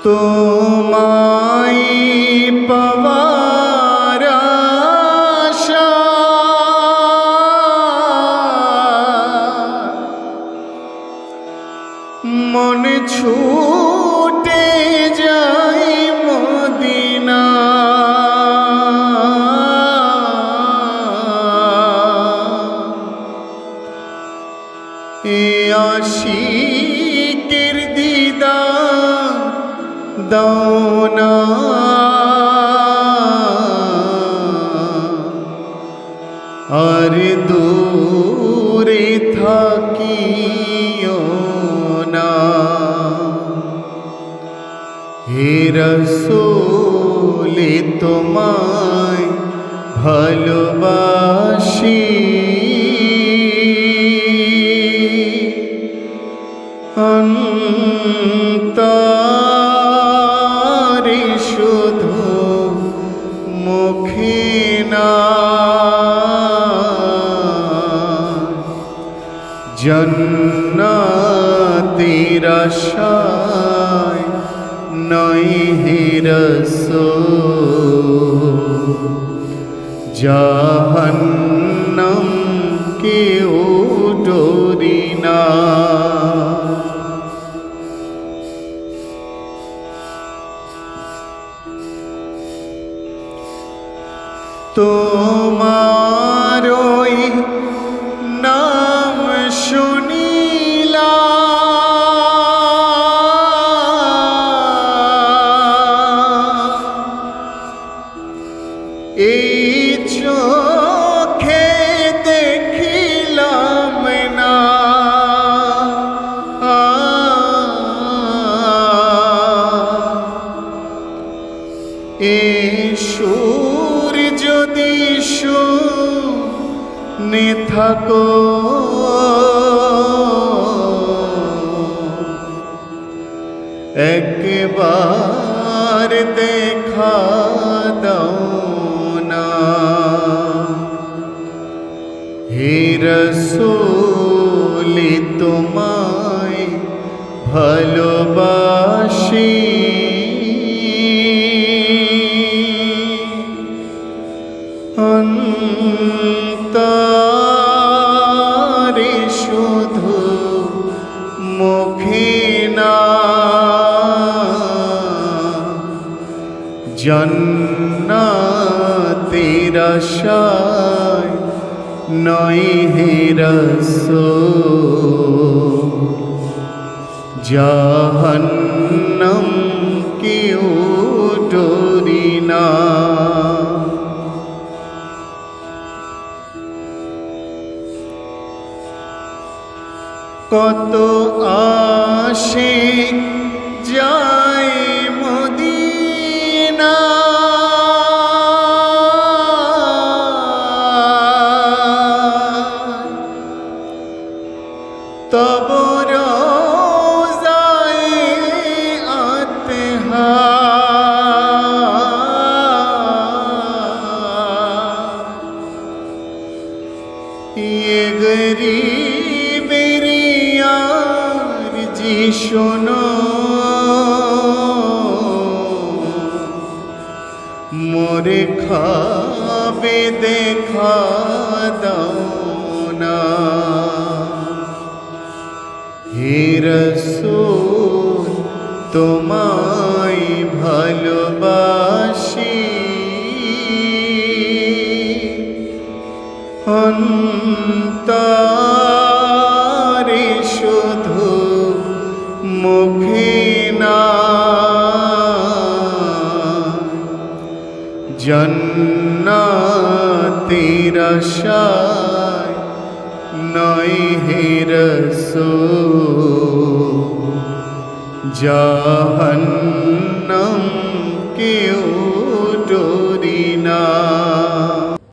তোমায় পাওয়ার আশা মনে ছুটে যায় মদিনা। এ আশিকের দিদার দাও না, আর দূরে থাকিও না। হে রাসূল তোমায় ভালোবাসি, অন্তরে শুধু মুখে না। জান্নাতের আশায় নয় হে রাসূল, জাহান্নাম কেউ ডরি না। তোমার ওই নাম শুনিলাম, এই চোখে দেখিলাম না। এ সুর যদি শুনে থাকো, একবার দেখা দাও না। হে রাসূল তোমায় ভালোবাসি, অন্তরে শুধু মুখে না। জান্নাতের আশায় নয় হে রাসূল, জাহান্নাম কেউ ডরি না। কত আশিক যায় মদিনা, তব রোজায়ে আতহার, এ গরীবের আরজি শোনো, মোরে খাবে দেখা দাও না। হে রাসূল তোমায় ভালোবাসি, অন্তরে শুধু মুখে না। জান্নাতের আশায় নয় হে রাসূল, জাহান্নাম কেউ ডরি না।